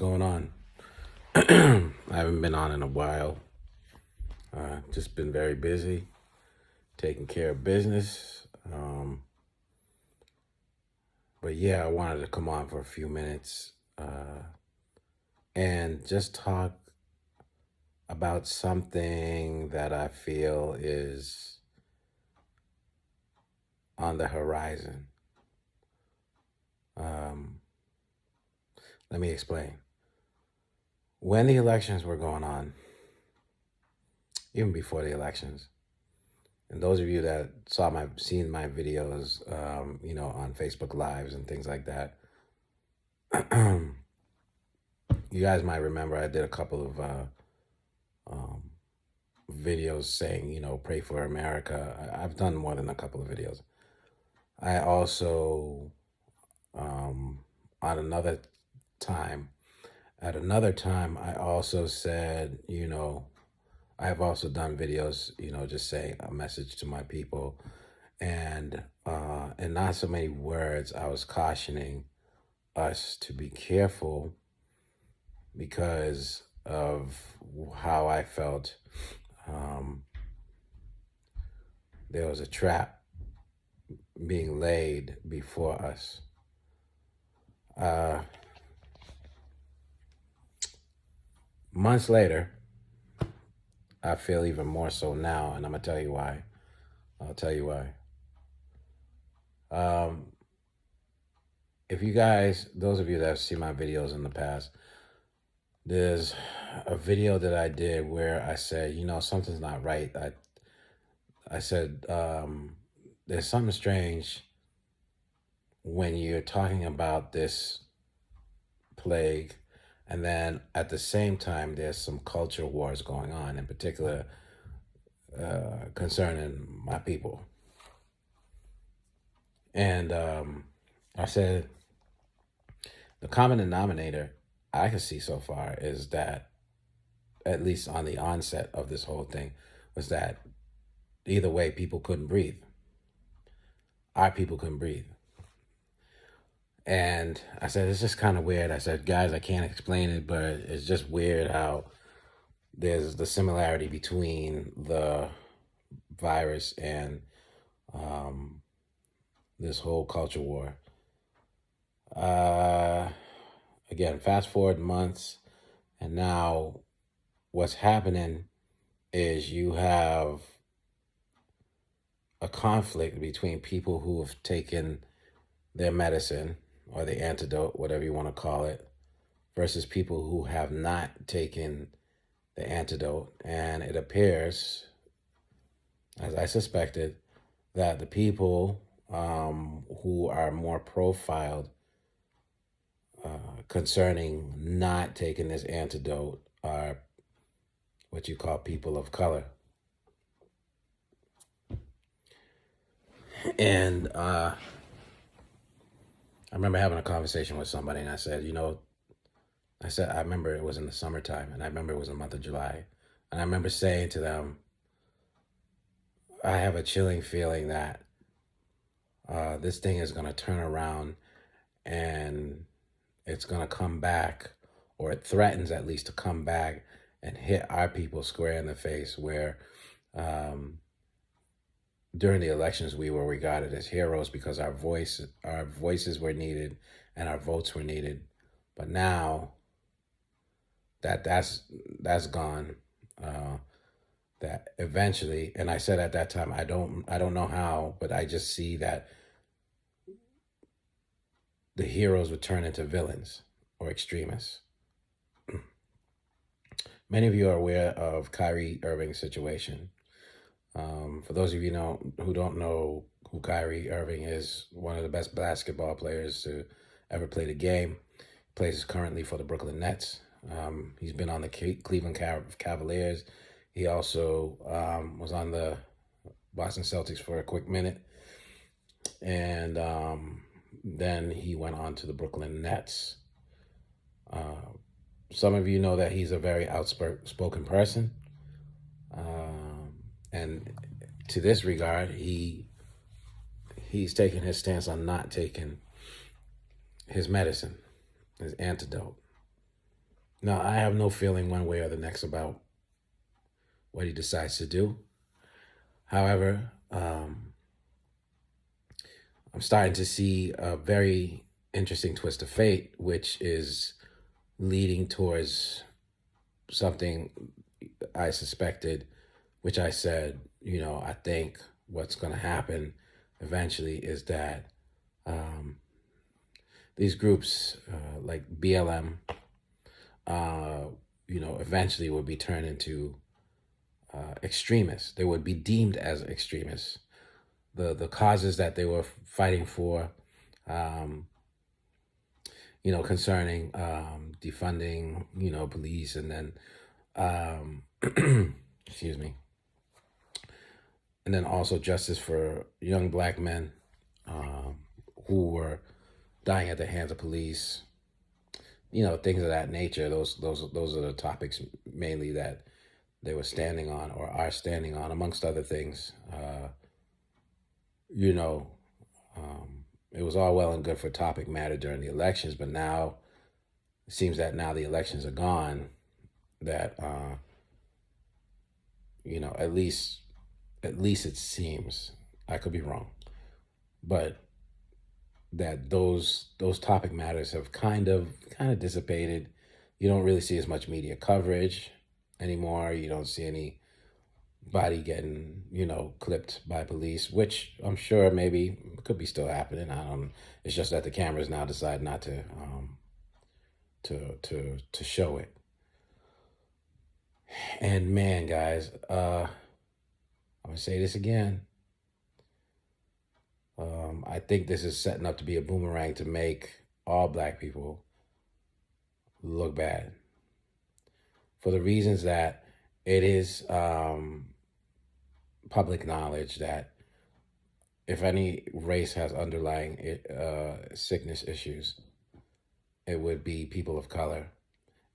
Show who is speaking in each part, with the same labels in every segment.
Speaker 1: going on? I haven't been on in a while. Just been very busy, taking care of business. But yeah, I wanted to come on for a few minutes and just talk about something that I feel is on the horizon. Um, Let me explain. When the elections were going on, even before the elections, and those of you that seen my videos, on Facebook Lives and things like that, you guys might remember I did a couple of um, videos saying, pray for America. I've done more than a couple of videos. I also, on another time, at another time, I also said, I've also done videos, just saying a message to my people. And in not so many words, I was cautioning us to be careful because of how I felt. Um, there was a trap being laid before us. Uh, Months later, I feel even more so now, and I'm gonna tell you why. I'll tell you why. Um, if you guys, those of you that have seen my videos in the past, there's a video that I did where I said, something's not right. I said, there's something strange when you're talking about this plague, and then at the same time, there's some culture wars going on, in particular concerning my people. And I said, the common denominator I can see so far is that, at least on the onset of this whole thing, was that either way, people couldn't breathe. Our people couldn't breathe. And I said, it's just kind of weird. I said, guys, I can't explain it, but it's just weird how there's the similarity between the virus and um, this whole culture war. Uh, Again, fast forward months, and now what's happening is you have a conflict between people who have taken their medicine or the antidote, whatever you want to call it, versus people who have not taken the antidote. And it appears, as I suspected, that the people who are more profiled concerning not taking this antidote are what you call people of color. And I remember having a conversation with somebody, and I said, I remember it was in the summertime, and I remember it was the month of July. And I remember saying to them, I have a chilling feeling that this thing is going to turn around and it's going to come back, or it threatens at least to come back and hit our people square in the face, where during the elections we were regarded as heroes because our voices were needed and our votes were needed. But now that's gone. That eventually, and I said at that time, I don't know how, but I just see that the heroes would turn into villains or extremists. Many of you are aware of Kyrie Irving's situation. For those of you who don't know who Kyrie Irving is, one of the best basketball players to ever play the game. Plays currently for the Brooklyn Nets. He's been on the Cleveland Cavaliers. He also was on the Boston Celtics for a quick minute. And then he went on to the Brooklyn Nets. Some of you know that he's a very outspoken person. And to this regard, he's taking his stance on not taking his medicine, his antidote. Now, I have no feeling one way or the next about what he decides to do. However, I'm starting to see a very interesting twist of fate, which is leading towards something I suspected, which I said, I think what's going to happen eventually is that these groups like BLM, uh, eventually would be turned into extremists. They would be deemed as extremists. The causes that they were fighting for, um, concerning defunding, police, and then, excuse me, and then also justice for young black men um, who were dying at the hands of police, things of that nature. Those are the topics mainly that they were standing on or are standing on, amongst other things. You know, it was all well and good for topic matter during the elections, but now it seems that now the elections are gone, that at least it seems, I could be wrong, but that those topic matters have kind of dissipated. You don't really see as much media coverage anymore. You don't see anybody getting clipped by police, which I'm sure maybe could be still happening. I don't. It's just that the cameras now decide not to show it. And man, guys, I'm gonna say this again. I think this is setting up to be a boomerang to make all black people look bad, for the reasons that it is public knowledge that if any race has underlying sickness issues, it would be people of color.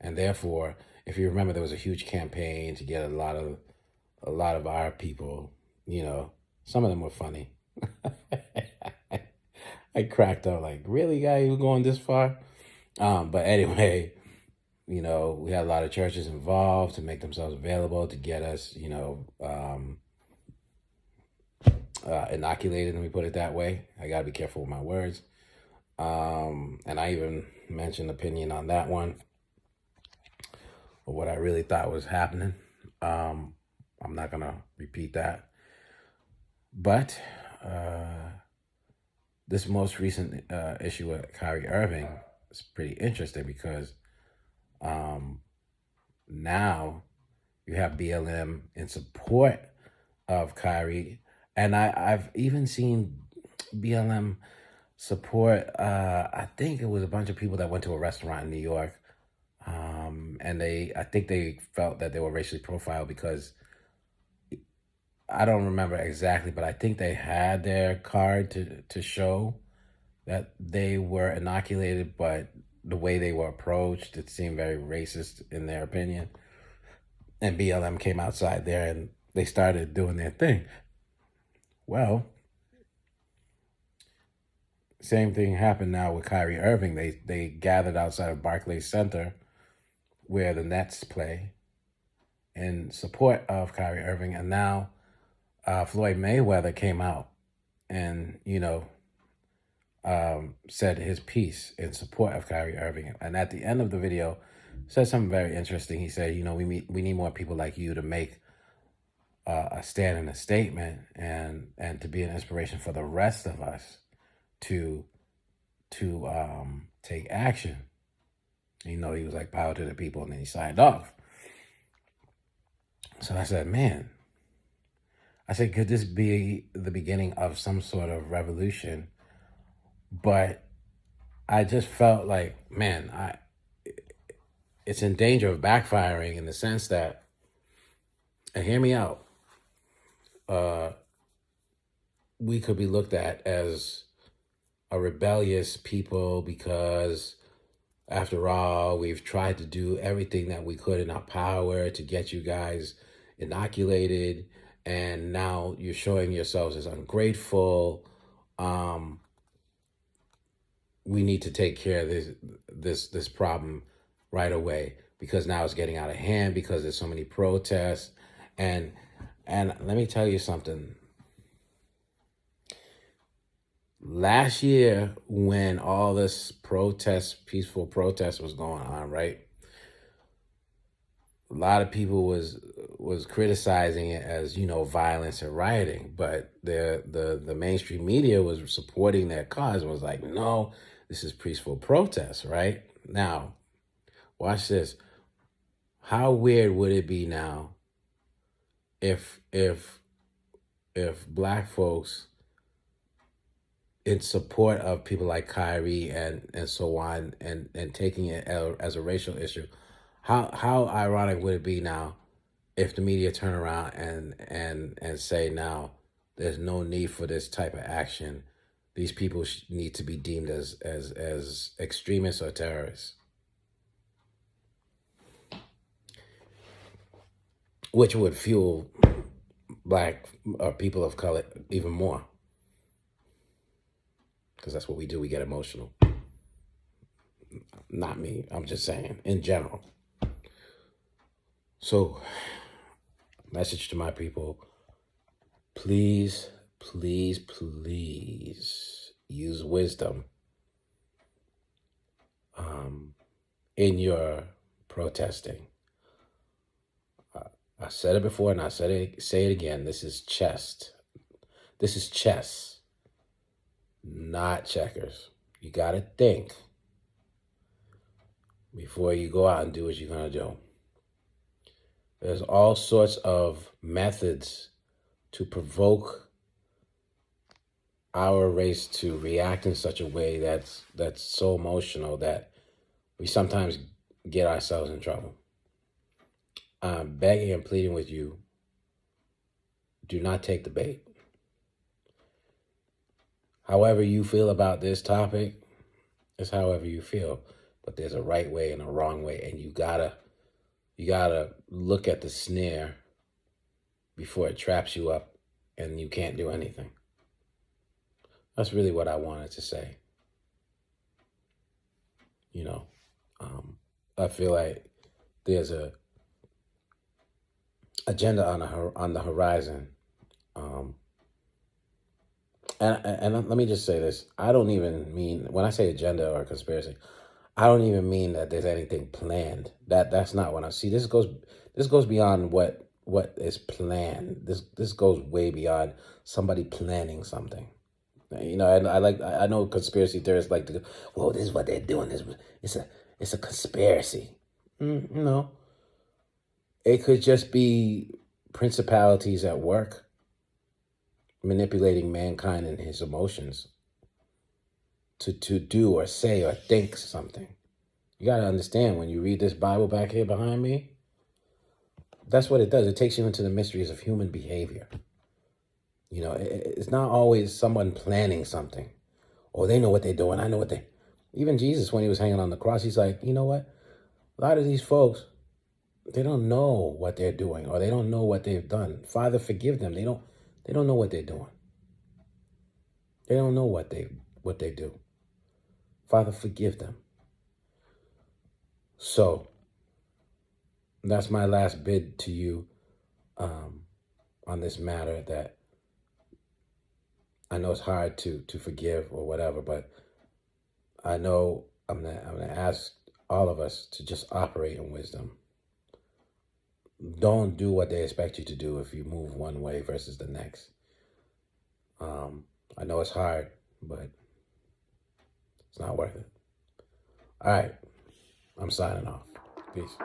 Speaker 1: And therefore, if you remember, there was a huge campaign to get a lot of our people. Some of them were funny. I cracked up like, really, guy, you going this far? But anyway, we had a lot of churches involved to make themselves available to get us, inoculated. Let me put it that way. I gotta be careful with my words. And I even mentioned opinion on that one, or what I really thought was happening. Um, I'm not gonna repeat that, but this most recent issue with Kyrie Irving is pretty interesting because um, now you have BLM in support of Kyrie, and I've even seen BLM support. I think it was a bunch of people that went to a restaurant in New York, and I think they felt that they were racially profiled because I don't remember exactly, but I think they had their card to show that they were inoculated, but the way they were approached, it seemed very racist in their opinion. And BLM came outside there and they started doing their thing. Well, same thing happened now with Kyrie Irving. They gathered outside of Barclays Center where the Nets play in support of Kyrie Irving, and now Floyd Mayweather came out and said his piece in support of Kyrie Irving. And at the end of the video, said something very interesting. He said, we need more people like you to make a stand and a statement, and to be an inspiration for the rest of us to take action. He was like, power to the people, and then he signed off. So I said, man, could this be the beginning of some sort of revolution? But I just felt like, man, it's in danger of backfiring, in the sense that, and hear me out, we could be looked at as a rebellious people because, after all, we've tried to do everything that we could in our power to get you guys inoculated, and now you're showing yourselves as ungrateful. We need to take care of this problem right away, because now it's getting out of hand because there's so many protests. And let me tell you something. Last year, when all this peaceful protest was going on, right? A lot of people was criticizing it as, violence and rioting, but the mainstream media was supporting their cause and was like, no, this is peaceful protest, right? Now, watch this. How weird would it be now if black folks in support of people like Kyrie and so on, and taking it as a racial issue? How ironic would it be now if the media turn around and say, now there's no need for this type of action? These people need to be deemed as extremists or terrorists, which would fuel black or people of color even more, because that's what we do. We get emotional. Not me. I'm just saying in general. So, message to my people: please, please, please use wisdom in your protesting. I said it before, and say it again. This is chess. This is chess, not checkers. You got to think before you go out and do what you're going to do. There's all sorts of methods to provoke our race to react in such a way that's so emotional that we sometimes get ourselves in trouble. I'm begging and pleading with you, do not take the bait. However you feel about this topic is however you feel, but there's a right way and a wrong way, and you gotta look at the snare before it traps you up and you can't do anything. That's really what I wanted to say. I feel like there's a agenda on the horizon. And let me just say this. I don't even mean, when I say agenda or conspiracy, I don't even mean that there's anything planned. That's not what I see. This goes beyond what is planned. This goes way beyond somebody planning something. And I know conspiracy theorists like to go, "Whoa, this is what they're doing. It's a conspiracy." No, it could just be principalities at work manipulating mankind and his emotions to do or say or think something. You got to understand, when you read this Bible back here behind me, that's what it does. It takes you into the mysteries of human behavior. It's not always someone planning something. Oh, they know what they're doing. I know what they... Even Jesus, when he was hanging on the cross, he's like, you know what? A lot of these folks, they don't know what they're doing, or they don't know what they've done. Father, forgive them. They don't know what they're doing. They don't know what they do. Father, forgive them. So that's my last bid to you on this matter, that I know it's hard to forgive or whatever, but I know I'm gonna ask all of us to just operate in wisdom. Don't do what they expect you to do if you move one way versus the next. I know it's hard, but it's not worth it. All right, I'm signing off. Peace.